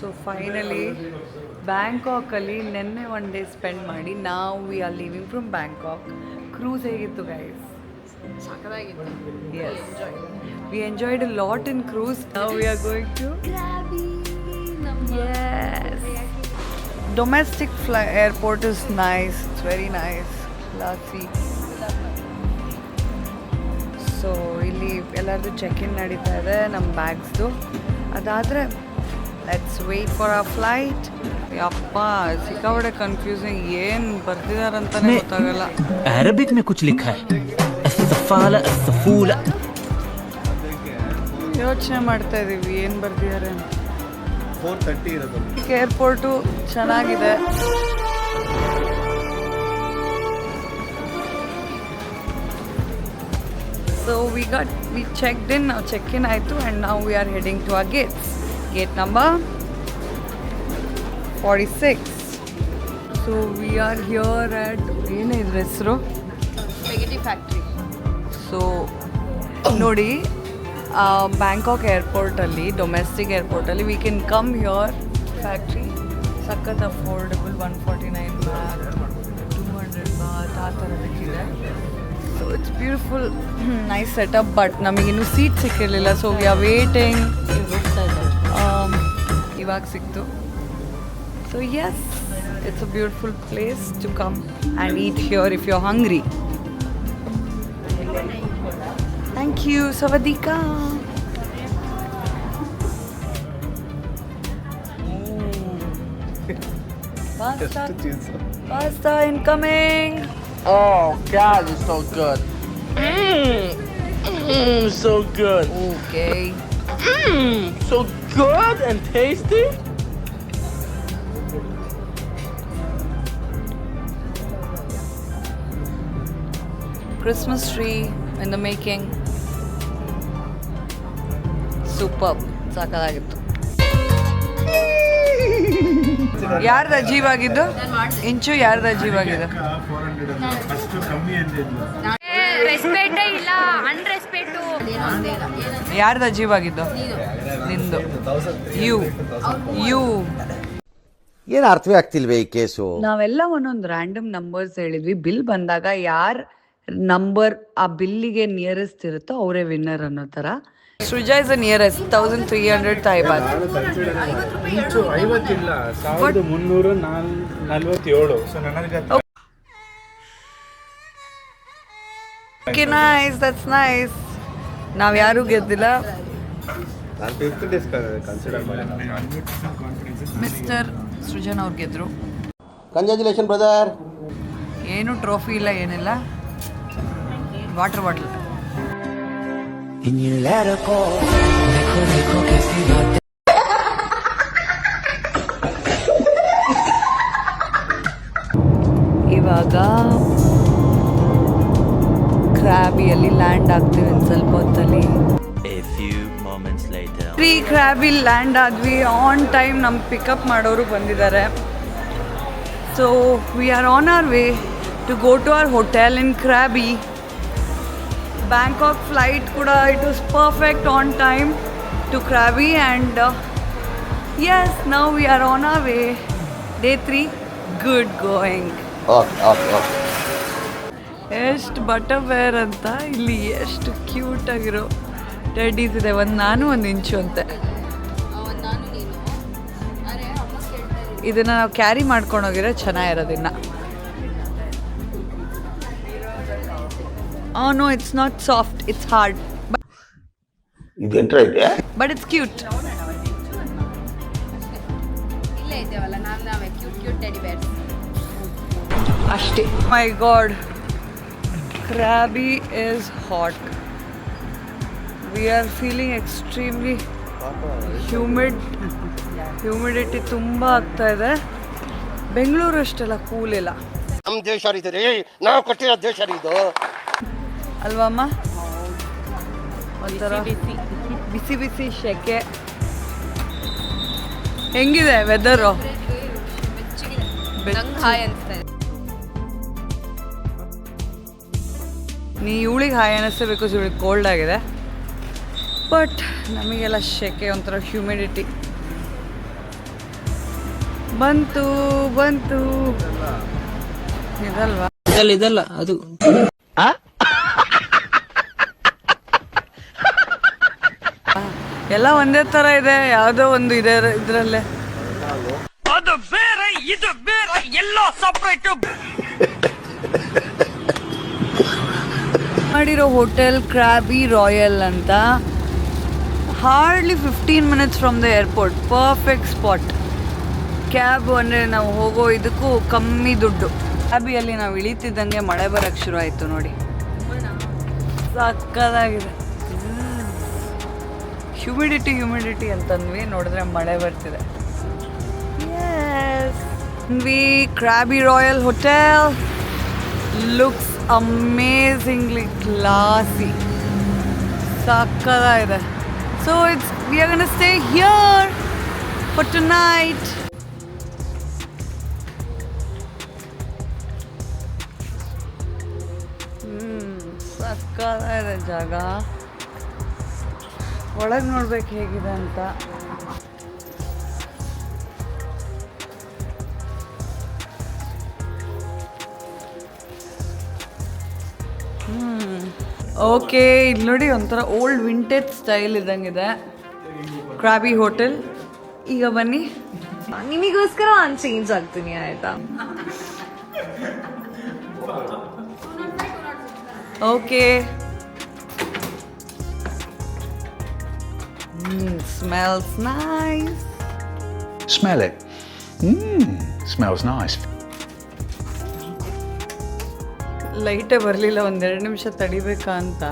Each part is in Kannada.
ಸೊ ಫೈನಲಿ ಬ್ಯಾಂಕಾಕಲ್ಲಿ ನೆನ್ನೆ ಒನ್ ಡೇ ಸ್ಪೆಂಡ್ ಮಾಡಿ ನಾವು we are living from Bangkok. Cruise ಹೇಗಿತ್ತು guys? Yes, we enjoyed a lot in cruise. Now we are going to yes. Domestic airport is nice. It's very nice. Classy. So ಇಲ್ಲಿ ಎಲ್ಲರದು ಚೆಕ್-ಇನ್ ನಡೀತಾ ಇದೆ ನಮ್ಮ ಬ್ಯಾಗ್ಸ್ದು. ಅದಾದರೆ let's wait for a flight. ಯಪ್ಪ ಸಿಕ್ಕಾಪಟ್ಟೆ ಕನ್ಫ್ಯೂಸಿಂಗ್, ಏನು ಬರ್ತಿದಾರಂತಾನೆ ಗೊತ್ತಾಗಲ್ಲ. ಅರಬಿಕ್ ಮೇ ಕುಚ್ ಲಿಖಾ ಹೈ ಸಫಾಲ ಸಫೂಲ. ಯೋಚನೆ ಮಾಡ್ತಾ ಇದೀವಿ ಏನು ಬರ್ತಿದ್ದಾರೆ ಅಂತ. 4:30 ಇರೋದು. ಏರ್ಪೋರ್ಟು ಚೆನ್ನಾಗಿದೆ. So we checked in, now check-in ಆಯಿತು, and now we are heading to our gates. Gate number 46. So we are here at ಏನು ಇದ್ರ ಹೆಸರು? Spaghetti factory. ಸೊ ನೋಡಿ, ಬ್ಯಾಂಕಾಕ್ ಏರ್ಪೋರ್ಟಲ್ಲಿ, ಡೊಮೆಸ್ಟಿಕ್ ಏರ್ಪೋರ್ಟಲ್ಲಿ we can come here. Factory ಸಖತ್ ಅಫೋರ್ಡಬಲ್, 149 ಬಾತ್, 200 ಬಾತ್ ಆ ಥರದಕ್ಕಿದೆ. So it's beautiful, nice setup. But ನಮಗಿನ್ನೂ ಸೀಟ್ ಸಿಕ್ಕಿರಲಿಲ್ಲ, ಸೊ ವಿ ಆರ್ ವೇಟಿಂಗ್. ಇವಾಗ ಸಿಕ್ತು. So yes, it's a beautiful place to come and eat here if you are hungry. Thank you, Savadika. Pasta incoming. Oh God, it's so good. So good. Okay. So good and tasty. Christmas tree in the making. Super, ಸಾಕಾಗಿತ್ತು. ಯಾರ್ದು ಅಜೀವಾಗಿದ್ದು? ಇಂಚು ಯಾರ್ದು ಅಜೀವಾಗಿದ್ದು? ರೆಸ್ಪೆಕ್ಟೇ ಇಲ್ಲ, ಅನ್ರೆಸ್ಪೆಕ್ಟು. ಯಾರ್ದು ಅಜೀವಾಗಿದ್ದು? ನಿಂದು. ಯು ಏನು ಅರ್ಥವೇ ಆಗ್ತಿಲ್ವೇ ಈ ಕೇಸು? ನಾವೆಲ್ಲ ಒಂದೊಂದು ರ್ಯಾಂಡಮ್ ನಂಬರ್ಸ್ ಹೇಳಿದ್ವಿ. ಬಿಲ್ ಬಂದಾಗ ಯಾರ ನಂಬರ್ ಆ ಬಿಲ್ಲಿಗೆ ನಿಯರೆಸ್ಟ್ ಇರುತ್ತೋ ಅವರೇ ವಿನ್ನರ್ ಅನ್ನೋ ಥರ. Srija is the nearest, 1300 Thai baht. ಇಂಚು 50 ಇಲ್ಲ, 1347. ಸೊ ನನಗೆ ಓಕೆ, ನೈಸ್, ದಟ್ಸ್ ನೈಸ್. ನಾವು ಯಾರೂ ಗೆದ್ದಿಲ್ಲ. ನಾನು 5th ಡೇಸ್ ಕನ್ಸಿಡರ್ ಮಾಡಿ ಮಿಸ್ಟರ್ ಸೃಜನ್ ಅವ್ರು ಗೆದ್ರು. Congratulation brother. ಏನು ಟ್ರೋಫಿ ಇಲ್ಲ, ಏನಿಲ್ಲ. Water bottle. ಇವಾಗ ಕ್ರಾಬಿಯಲ್ಲಿ ಲ್ಯಾಂಡ್ ಆಗ್ತೀವಿ ಒಂದು ಸ್ವಲ್ಪ ಹೊತ್ತಲ್ಲಿ. ಕ್ರಾಬಿ ಲ್ಯಾಂಡ್ ಆದ್ವಿ ಆನ್ ಟೈಮ್. ನಮ್ಗೆ ಪಿಕಪ್ ಮಾಡೋರು ಬಂದಿದ್ದಾರೆ. So we are on our way to go to our hotel in Krabi. Bangkok flight ಕೂಡ it was perfect on time to Krabi. And yes, now we are on our way. Day 3 good going. ಎಷ್ಟು ಬಟರ್ ವೇರ್ ಅಂತ ಇಲ್ಲಿ ಎಷ್ಟು ಕ್ಯೂಟಾಗಿರೋ ಟೆಡ್ಡೀಸ್ ಇದೆ. ಒಂದು ನಾನು, ಒಂದು ಇಂಚು ಅಂತೆ. ಇದನ್ನು ನಾವು ಕ್ಯಾರಿ ಮಾಡ್ಕೊಂಡೋಗಿರೋ ಚೆನ್ನಾಗಿರೋದಿನ್ನ. Oh no, it's not soft, it's hard. ಇದೆಂಟ್ರ ಇದೆ, but it's cute. ಇಲ್ಲೇ ಇದ್ದೇವಲ್ಲ ನಾವೇ ಕ್ಯೂಟ್ ಟೆಡಿ ಬೇರ್ಸ್ ಅಷ್ಟೇ. My god, Krabi is hot. We are feeling extremely humidity ತುಂಬ ಆಗ್ತಾ ಇದೆ. ಬೆಂಗಳೂರು ಅಷ್ಟೆಲ್ಲ ಕೂಲ್ ಇಲ್ಲ. ನಮ್ಮ ದೇಶ ರೀ, ನಾವು ಕೊಟ್ಟಿರೋ ದೇಶ ಇದು ಅಲ್ವಮ್ಮ? ಒಂಥರ ಬಿಸಿ ಬಿಸಿ ಶೆಕೆ. ಹೆಂಗಿದೆ ವೆದರು? ಹಾಯ್ ಅನಿಸ್ತಾ ಇದೆ. ನೀ ಇವಳಿಗೆ ಹಾಯ್ ಅನ್ನಿಸ್ಬೇಕು, ಇವಳಿಗೆ ಕೋಲ್ಡ್ ಆಗಿದೆ. ಬಟ್ ನಮಗೆಲ್ಲ ಶೆಕೆ, ಒಂಥರ ಹ್ಯೂಮಿಡಿಟಿ. ಬಂತು ಬಂತು ಇದಲ್ವಾ? ಇದಲ್ಲ ಅದು. ಎಲ್ಲ ಒಂದೇ ತರ ಇದೆ, ಯಾವ್ದೋ ಒಂದು ಇದೆ ಇದ್ರಲ್ಲೇ. ಅದು ಬೇರೆ ಇದು ಬೇರೆ ಎಲ್ಲ ಸಪರೇಟ್. ಮಾಡಿರೋ ಹೋಟೆಲ್ ಕ್ರಾಬಿ ರಾಯಲ್ ಅಂತ. Hardly 15 minutes from the airport. Perfect spot. Cab ಅಂದರೆ ನಾವು ಹೋಗೋ ಇದಕ್ಕೂ ಕಮ್ಮಿ ದುಡ್ಡು. ಕ್ಯಾಬಿಯಲ್ಲಿ ನಾವು ಇಳಿತಿದ್ದಂಗೆ ಮಳೆ ಬರೋಕ್ಕೆ ಶುರು ಆಯಿತು ನೋಡಿ. ಸಕ್ಕದಾಗಿದೆ. ಹ್ಯುಮಿಡಿಟಿ ಅಂತಂದ್ವಿ, ನೋಡಿದ್ರೆ ಮಳೆ ಬರ್ತಿದೆ. Krabi Royal Hotel looks amazingly classy. ಸಕ್ಕದಾಗಿದೆ. So we are gonna stay here for tonight. ಸಕ್ಕದಾಗಿದೆ ಜಾಗ. ಒಳಗೆ ನೋಡ್ಬೇಕು ಹೇಗಿದೆ ಅಂತ. ಓಕೆ, ಇಲ್ಲಿ ನೋಡಿ ಒಂಥರ ಓಲ್ಡ್ ವಿಂಟೇಜ್ ಸ್ಟೈಲ್ ಇದ್ದಂಗಿದೆ ಕ್ರಾಬಿ ಹೋಟೆಲ್. ಈಗ ಬನ್ನಿ, ನಿಮಗೋಸ್ಕರ ನಾನು ಚೇಂಜ್ ಆಗ್ತೀನಿ ಆಯ್ತಾ? Okay. Smells nice. Smell it. Smells nice. ಲೈಟೇ ಬರಲಿಲ್ಲ, 1-2 ನಿಮಿಷ ತಡಿಬೇಕಾ ಅಂತ.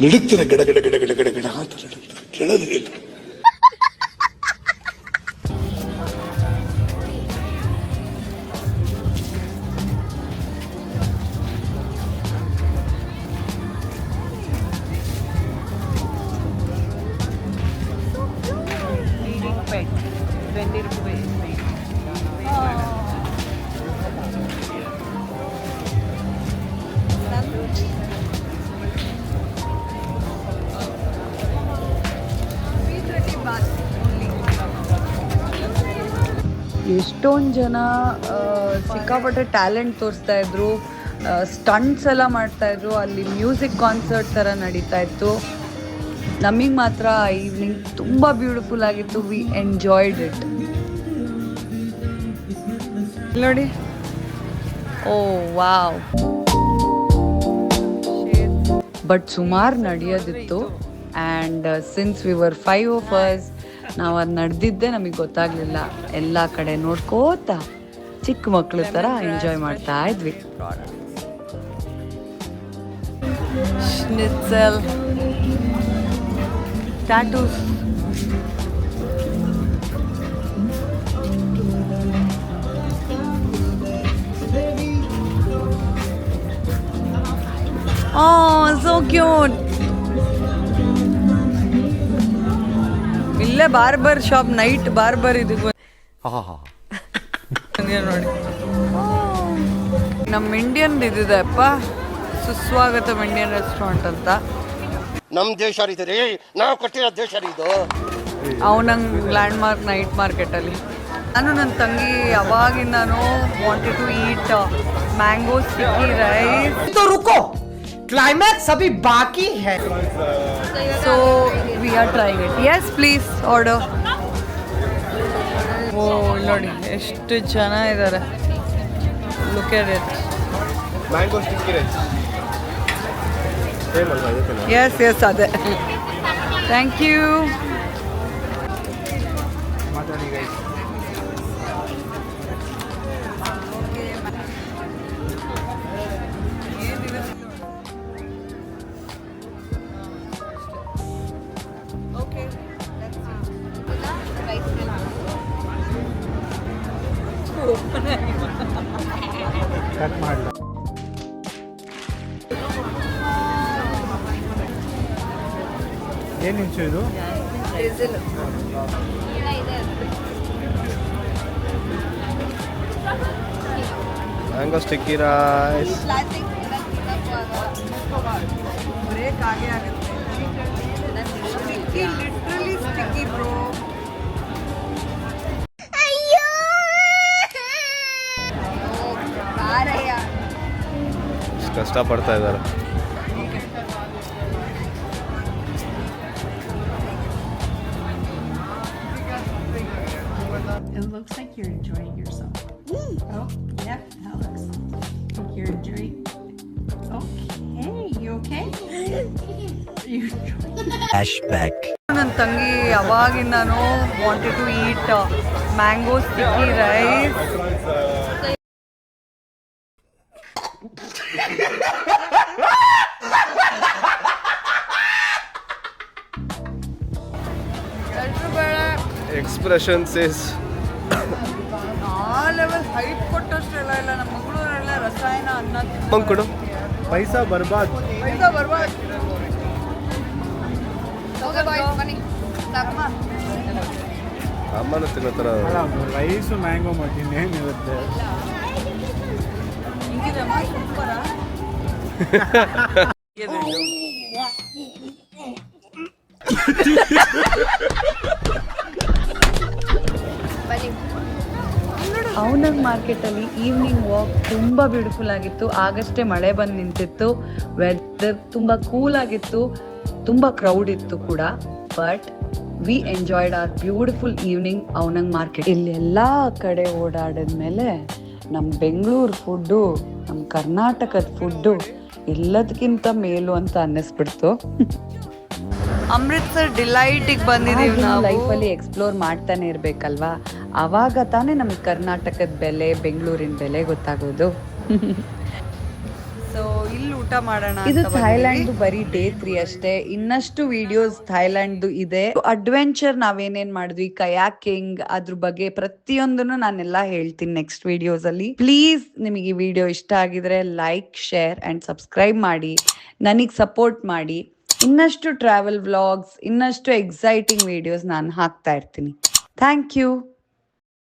ನಡುತ್ತಿನ ಗಡ ಗಡ ಗಡ ಗಡ ಗಡ ಗಡ ಅಂತ ಕೇಳೋದಿಲ್ಲ. ಎಷ್ಟೊಂದು ಜನ ಸಿಕ್ಕಾಪಟ್ಟೆ ಟ್ಯಾಲೆಂಟ್ ತೋರಿಸ್ತಾ ಇದ್ರು, ಸ್ಟಂಟ್ಸ್ ಎಲ್ಲ ಮಾಡ್ತಾಯಿದ್ರು. ಅಲ್ಲಿ ಮ್ಯೂಸಿಕ್ ಕಾನ್ಸರ್ಟ್ ಥರ ನಡೀತಾ ಇತ್ತು. ನಮಗೆ ಮಾತ್ರ ಈವ್ನಿಂಗ್ ತುಂಬ ಬ್ಯೂಟಿಫುಲ್ ಆಗಿತ್ತು. We enjoyed it. ನೋಡಿ, ಓ ವಾವ್. ಬಟ್ ಸುಮಾರು ನಡೆಯೋದಿತ್ತು. And since we were 5 of us, ನಾವು ಅದು ನಡೆದಿದ್ದೆ ನಮಗೆ ಗೊತ್ತಾಗಲಿಲ್ಲ. ಎಲ್ಲ ಕಡೆ ನೋಡ್ಕೋತಾ ಚಿಕ್ಕ ಮಕ್ಕಳ ಥರ ಎಂಜಾಯ್ ಮಾಡ್ತಾ ಇದ್ವಿ. ಸ್ನಿಟ್ಸೆಲ್, ಟ್ಯಾಟೂಸ್, so cute. ಇಲ್ಲೇ ಬಾರ್ಬರ್ ಶಾಪ್, ನೈಟ್ ಬಾರ್ಬರ್ ಇದಕ್ಕೆ ನೋಡಿ. ನಮ್ಮ ಇಂಡಿಯನ್ ಇದಿದೆ ಅಪ್ಪ, ಸುಸ್ವಾಗತಂ ಇಂಡಿಯನ್ ರೆಸ್ಟೋರೆಂಟ್ ಅಂತ. ನಮ್ ದೇಶ ರೀ, ನಾವು ಕೊಟ್ಟಿರೋ ದೇಶ ಇದು. ಅವನಂಗೆ ಲ್ಯಾಂಡ್ ಮಾರ್ಕ್ ನೈಟ್ ಮಾರ್ಕೆಟಲ್ಲಿ. ನಾನು ನನ್ನ ತಂಗಿ ಯಾವಾಗಿಂದಾನು wanted to eat mango sticky rice. तो रुको, क्लाइमैक्स अभी बाकी है. So we are trying it. Yes, please order. ಓ ನೋಡಿ ಎಷ್ಟು ಜನ ಇದ್ದಾರೆ. Look at it. Mango sticky rice same ಅಲ್ವಾ ಇದಕ್ಕೆ? Yes, ಅದೇ. Thank you. ಮಾತಾಡಿ ಗೈಸ್. ಕಟ್ ಮಾಡಲ. ಏನು ಇಂಚು ಇದು? Mango sticky rice. ಬ್ರೇಕ್ ಆಗೇ ಆಗುತ್ತೆ. Sticky, literally sticky bro. ಅಯ್ಯೋ ಇಷ್ಟಪಡ್ತಾ ಇದ್ದಾರೆ. It looks like you're enjoying yourself. Oh, yep, that looks like you're enjoying. Okay, you okay? You ನನ್ನ ತಂಗಿ ಯಾವಾಗಿಂದನೂ wanted to eat mango sticky rice. Expression says ಆ ಲೆವೆಲ್ ಹೈಪ್ ಕೊಟ್ಟಷ್ಟೆಲ್ಲ ಇಲ್ಲ. ನಮ್ಮ ಮಂಗಳೂರಲ್ಲ ರಸಾಯನ ಅನ್ನ ಕೊಡು. ಪೈಸಾ ಬರ್ಬಾದ್. ಪೈಸಾ ಬರ್ಬಾದ್. ಬನ್ನಿ ಅಮ್ಮನ ತಿನ್ನೋ ಥರ ಅಲ್ಲ ರೈಸು ಮ್ಯಾಂಗೋ ಮತ್ತು ಇನ್ನೇನಿರುತ್ತೆ. ಹಿಂಗಿದೆಮ್ಮ ಸೂಪರಾ? ಬನ್ನಿ. ಅವನಂಗ್ ಮಾರ್ಕೆಟಲ್ಲಿ ಈವ್ನಿಂಗ್ ವಾಕ್ ತುಂಬ ಬ್ಯೂಟಿಫುಲ್ ಆಗಿತ್ತು. ಆಗಷ್ಟೇ ಮಳೆ ಬಂದು ನಿಂತಿತ್ತು. ವೆದರ್ ತುಂಬ ಕೂಲ್ ಆಗಿತ್ತು. ತುಂಬ ಕ್ರೌಡ್ ಇತ್ತು ಕೂಡ. But we enjoyed our beautiful evening Ao Nang market. ಇಲ್ಲೆಲ್ಲ ಕಡೆ ಓಡಾಡಿದ್ಮೇಲೆ ನಮ್ಮ ಬೆಂಗಳೂರು ಫುಡ್ಡು, ನಮ್ಮ ಕರ್ನಾಟಕದ ಫುಡ್ಡು ಎಲ್ಲದಕ್ಕಿಂತ ಮೇಲು ಅಂತ ಅನ್ನಿಸ್ಬಿಡ್ತು. ಅಮೃತ್ಸರ್ ಡಿಲೈಟಿಗೆ ಬಂದಿದ್ದೀವಿ ನಾವು. ಲೈಫಲ್ಲಿ ಎಕ್ಸ್ಪ್ಲೋರ್ ಮಾಡ್ತಾನೆ ಇರಬೇಕಲ್ವಾ, ಆವಾಗ ತಾನೇ ನಮಗೆ ಕರ್ನಾಟಕದ ಬೆಲೆ, ಬೆಂಗಳೂರಿನ ಬೆಲೆ ಗೊತ್ತಾಗೋದು. ಸೊ ಇಲ್ಲಿ ಊಟ ಮಾಡೋಣ. ಇದು ಥೈಲ್ಯಾಂಡ್ ಬರೀ ಡೇ 3 ಅಷ್ಟೇ. ಇನ್ನಷ್ಟು ವಿಡಿಯೋಸ್ ಥೈಲ್ಯಾಂಡ್ದು ಇದೆ. ಅಡ್ವೆಂಚರ್ ನಾವೇನೇನ್ ಮಾಡಿದ್ವಿ, ಕಯಾಕಿಂಗ್, ಅದ್ರ ಬಗ್ಗೆ ಪ್ರತಿಯೊಂದನ್ನು ನಾನೆಲ್ಲ ಹೇಳ್ತೀನಿ ನೆಕ್ಸ್ಟ್ ವಿಡಿಯೋಸ್ ಅಲ್ಲಿ. ಪ್ಲೀಸ್ ನಿಮಗೆ ಈ ವಿಡಿಯೋ ಇಷ್ಟ ಆಗಿದ್ರೆ ಲೈಕ್, ಶೇರ್ ಅಂಡ್ ಸಬ್ಸ್ಕ್ರೈಬ್ ಮಾಡಿ, ನನಗೆ ಸಪೋರ್ಟ್ ಮಾಡಿ. ಇನ್ನಷ್ಟು ಟ್ರಾವೆಲ್ ವ್ಲಾಗ್ಸ್, ಇನ್ನಷ್ಟು ಎಕ್ಸೈಟಿಂಗ್ ವಿಡಿಯೋಸ್ ನಾನು ಹಾಕ್ತಾ ಇರ್ತೀನಿ. Thank you.